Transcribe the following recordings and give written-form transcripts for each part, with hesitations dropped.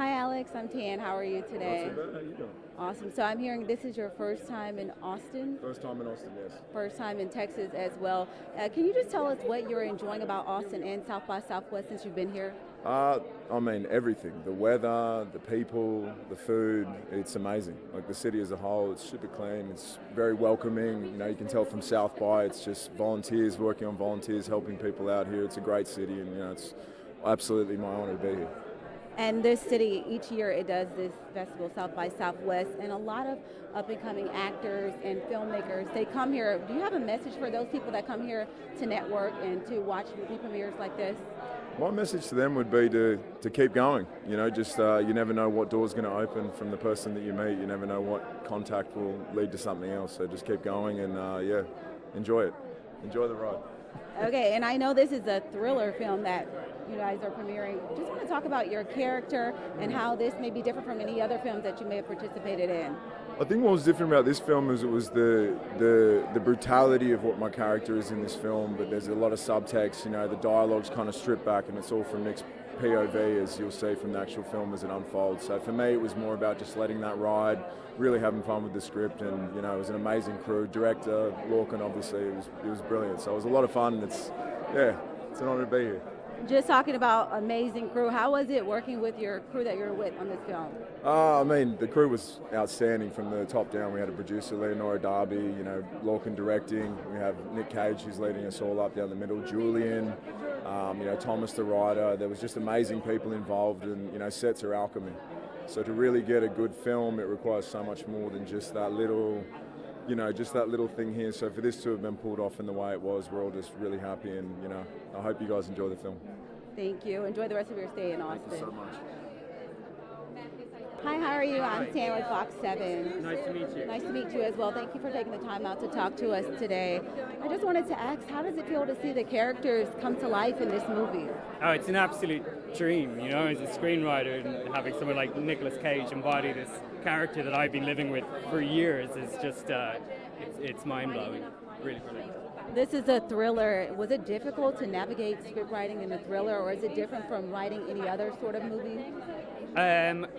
Hi Alex, I'm Tan. How are you today? Not too bad. How you doing? Awesome. So I'm hearing this is your first time in Austin? First time in Austin, yes. First time in Texas as well. Can you just tell us what you're enjoying about Austin and South by Southwest since you've been here? I mean, everything. The weather, the people, the food, it's amazing. Like the city as a whole, it's super clean, it's very welcoming. You know, you can tell from South by, it's just volunteers, working on volunteers, helping people out here. It's a great city and, you know, it's absolutely my honor to be here. And this city, each year it does this festival, South by Southwest, and a lot of up-and-coming actors and filmmakers, they come here. Do you have a message for those people that come here to network and to watch movie premieres like this? My message to them would be to keep going. You know, just you never know what door's going to open from the person that you meet. You never know what contact will lead to something else. So just keep going and yeah, enjoy it. Enjoy the ride. Okay, and I know this is a thriller film that you guys are premiering. Just want to talk about your character and how this may be different from any other films that you may have participated in. I think what was different about this film is it was the brutality of what my character is in this film, but there's a lot of subtext. You know, the dialogue's kind of stripped back, and it's all from Nick's POV, as you'll see from the actual film as it unfolds. So for me, it was more about just letting that ride, really having fun with the script, and you know, it was an amazing crew. Director Lorcan, obviously, it was brilliant. So it was a lot of fun. And it's an honor to be here. Just talking about amazing crew, how was it working with your crew that you're with on this film? I mean, the crew was outstanding from the top down. We had a producer, Leonora, Darby, you know, Lorcan directing. We have Nick Cage, who's leading us all up down the middle, Julian, you know, Thomas the writer. There was just amazing people involved, and you know, sets are alchemy. So to really get a good film, it requires so much more than just that little, you know, just that little thing here. So for this to have been pulled off in the way it was, we're all just really happy, and you know, I hope you guys enjoy the film. Thank you. Enjoy the rest of your stay in Austin. Thank you so much. Hi, how are you? I'm Tan with Fox 7. Nice to meet you. Nice to meet you as well. Thank you for taking the time out to talk to us today. I just wanted to ask, how does it feel to see the characters come to life in this movie? Oh, it's an absolute dream, you know, as a screenwriter, and having someone like Nicolas Cage embody this character that I've been living with for years is just, it's mind-blowing, really brilliant. This is a thriller. Was it difficult to navigate script writing in a thriller, or is it different from writing any other sort of movie?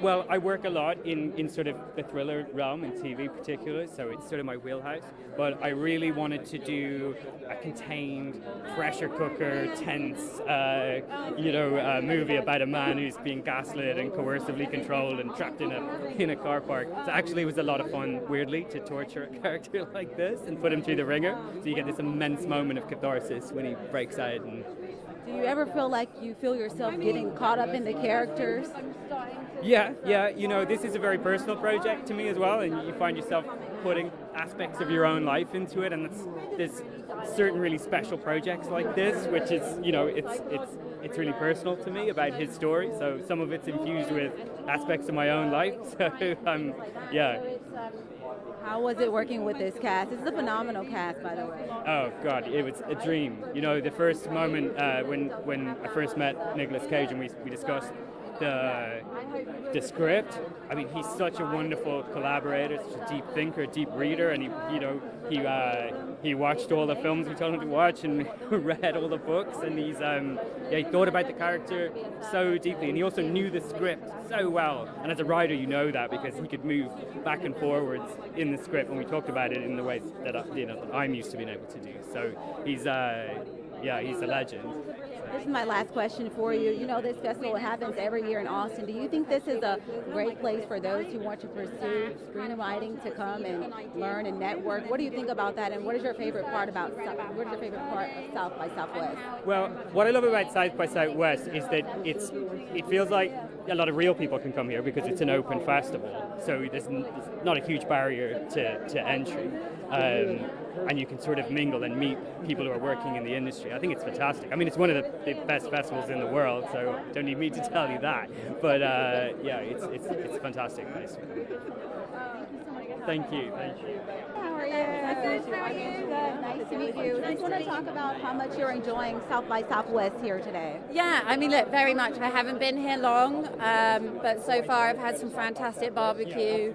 Well, I work a lot in sort of the thriller realm, in TV particularly, so it's sort of my wheelhouse. But I really wanted to do a contained, pressure cooker, tense, movie about a man who's being gaslit and coercively controlled and trapped in a car park. So actually it was a lot of fun, weirdly, to torture a character like this and put him through the ringer. So you get this immense moment of catharsis when he breaks out. And do you ever feel like you feel yourself getting caught up in the characters? Yeah, you know, this is a very personal project to me as well, and you find yourself putting aspects of your own life into it, and there's certain really special projects like this, which is, you know, it's really personal to me about his story, so some of it's infused with aspects of my own life, so yeah. How was it working with this cast? This is a phenomenal cast, by the way. Oh God, it was a dream. You know, the first moment when I first met Nicolas Cage and we discussed the script. I mean, he's such a wonderful collaborator, such a deep thinker, deep reader, and he watched all the films we told him to watch and read all the books, and he thought about the character so deeply, and he also knew the script so well. And as a writer, you know that because he could move back and forwards in the script, and we talked about it in the ways that I'm used to being able to do. So he's a legend. This is my last question for you. You know, this festival happens every year in Austin. Do you think this is a great place for those who want to pursue screenwriting to come and learn and network? What do you think about that, and what is your favorite part of South by Southwest? Well, what I love about South by Southwest is that it feels like a lot of real people can come here because it's an open festival, so there's not a huge barrier to entry. And you can sort of mingle and meet people who are working in the industry. I think it's fantastic. I mean, it's one of the best festivals in the world, so don't need me to tell you that. But it's a fantastic place. Thank you. How are you? Nice to meet you. I just want to talk about how much you're enjoying South by Southwest here today. Yeah, I mean, look, very much. I haven't been here long, but so far I've had some fantastic barbecue,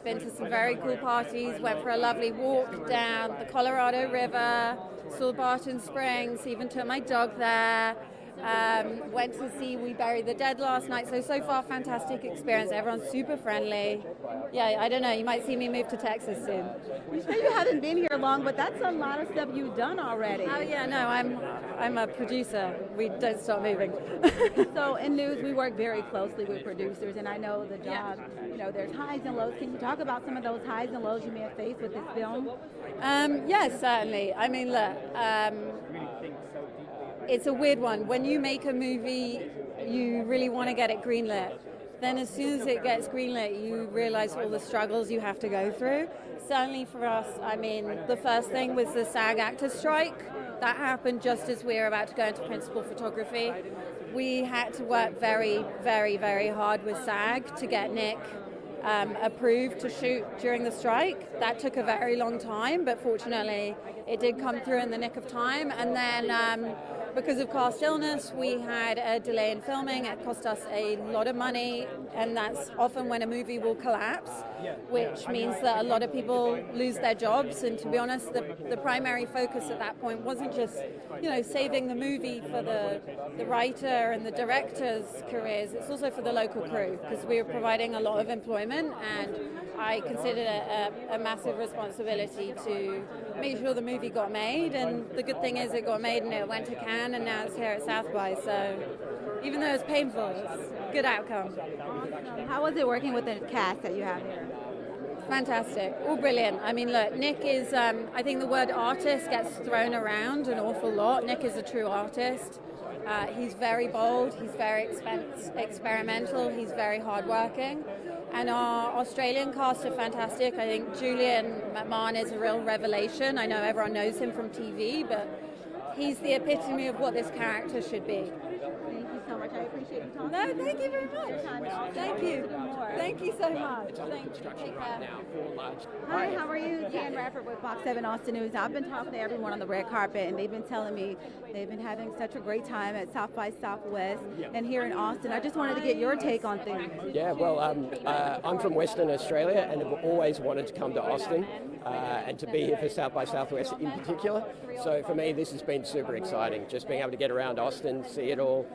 been to some very cool parties, went for a lovely walk down the Colorado River, saw Barton Springs, even took my dog there. Went to see We Bury the Dead last night. So far, fantastic experience. Everyone's super friendly. Yeah, I don't know. You might see me move to Texas soon. You say you haven't been here long, but that's a lot of stuff you've done already. Oh yeah, no, I'm a producer. We don't stop moving. So in news, we work very closely with producers, and I know the job, you know, there's highs and lows. Can you talk about some of those highs and lows you may have faced with this film? Yes, certainly. I mean, look, it's a weird one. When you make a movie, you really want to get it greenlit. Then as soon as it gets greenlit, you realize all the struggles you have to go through. Certainly for us, I mean, the first thing was the SAG actors strike. That happened just as we were about to go into principal photography. We had to work very, very, very hard with SAG to get Nick approved to shoot during the strike. That took a very long time, but fortunately it did come through in the nick of time. And then because of cast illness, we had a delay in filming. It cost us a lot of money, and that's often when a movie will collapse, which means that a lot of people lose their jobs. And to be honest, the primary focus at that point wasn't just, you know, saving the movie for the writer and the director's careers. It's also for the local crew, because we were providing a lot of employment, and I considered it a massive responsibility to make sure the movie got made. And the good thing is it got made and it went to Cannes, and now it's here at South by. So even though it's painful, it's a good outcome. How was it working with the cast that you have here? Fantastic, all brilliant. I mean, look, Nick is, I think the word artist gets thrown around an awful lot. Nick is a true artist. He's very bold, he's very experimental, he's very hardworking. And our Australian cast are fantastic. I think Julian McMahon is a real revelation. I know everyone knows him from TV, but he's the epitome of what this character should be. Thank you so much. I appreciate you talking. No, thank you very much. Thank you. Thank you so much. Thank you. Take care. Hi, how are you? Jan Radford with Fox 7 Austin News. I've been talking to everyone on the red carpet, and they've been telling me they've been having such a great time at South by Southwest and here in Austin. I just wanted to get your take on things. Yeah, well, I'm from Western Australia and have always wanted to come to Austin and to be here for South by Southwest in particular. So for me, this has been super exciting, just being able to get around Austin, see it all.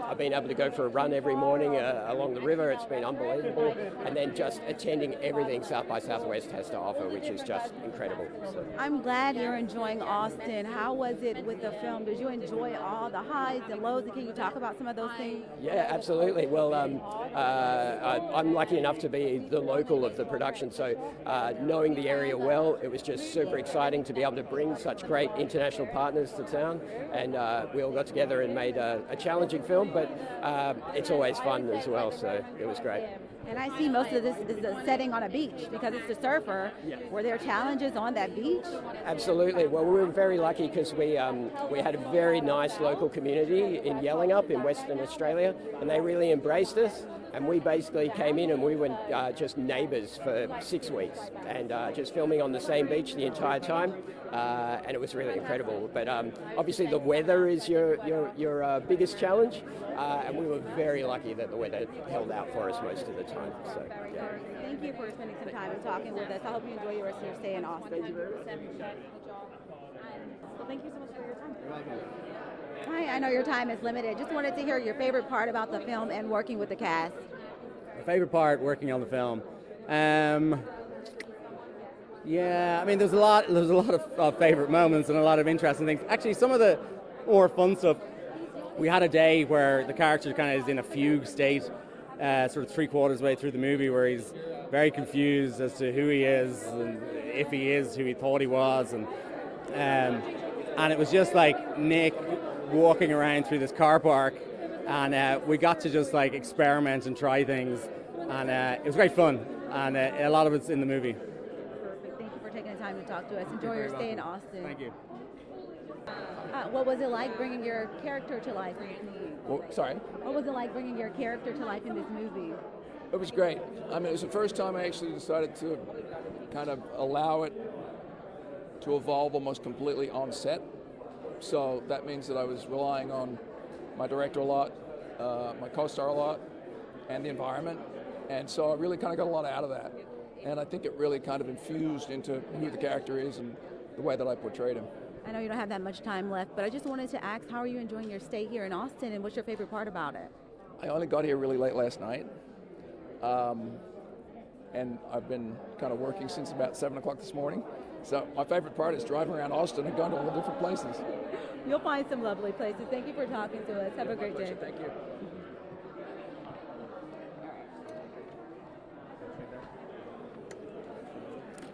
I've been able to go for a run every morning along the river. It's been unbelievable. And then just attending everything South by Southwest has to offer, which is just incredible. So. I'm glad you're enjoying Austin. How was it with the film? Did you enjoy all the highs and lows? And can you talk about some of those things? Yeah, absolutely. Well, I'm lucky enough to be the local of the production, so knowing the area well, it was just super exciting to be able to bring such great international partners to town, and we all got together and made a challenging film, but it's always fun as well, so it was great. And I see most of this is a setting on a beach because it's a surfer. Were there challenges on that beach? Absolutely. Well, we were very lucky because we had a very nice local community in Yellingup in Western Australia, and they really embraced us. And we basically came in and we were just neighbours for 6 weeks and just filming on the same beach the entire time. And it was really incredible. But obviously the weather is your biggest challenge. And we were very lucky that the weather held out for us most of the time. So, yeah. Thank you for spending some time and talking with us. I hope you enjoy your rest of your stay in Austin. Thank you very much. Well, thank you so much for your time. Hi, I know your time is limited. Just wanted to hear your favorite part about the film and working with the cast. My favorite part working on the film. Yeah, I mean, there's a lot of favorite moments and a lot of interesting things. Actually, some of the more fun stuff. We had a day where the character kind of is in a fugue state, sort of 3/4 way through the movie, where he's very confused as to who he is and if he is who he thought he was, and it was just like Nick walking around through this car park, and we got to just like experiment and try things, and it was great fun, and a lot of it's in the movie. Perfect. Thank you for taking the time to talk to us. Enjoy your stay in Austin. Thank you. What was it like bringing your character to life in this movie? Well, sorry? What was it like bringing your character to life in this movie? It was great. I mean, it was the first time I actually decided to kind of allow it to evolve almost completely on set. So that means that I was relying on my director a lot, my co-star a lot, and the environment. And so I really kind of got a lot out of that. And I think it really kind of infused into who the character is and the way that I portrayed him. I know you don't have that much time left, but I just wanted to ask, how are you enjoying your stay here in Austin, and what's your favorite part about it? I only got here really late last night, and I've been kind of working since about 7 o'clock this morning. So my favorite part is driving around Austin and going to all the different places. You'll find some lovely places. Thank you for talking to us. Have a great day. Thank you.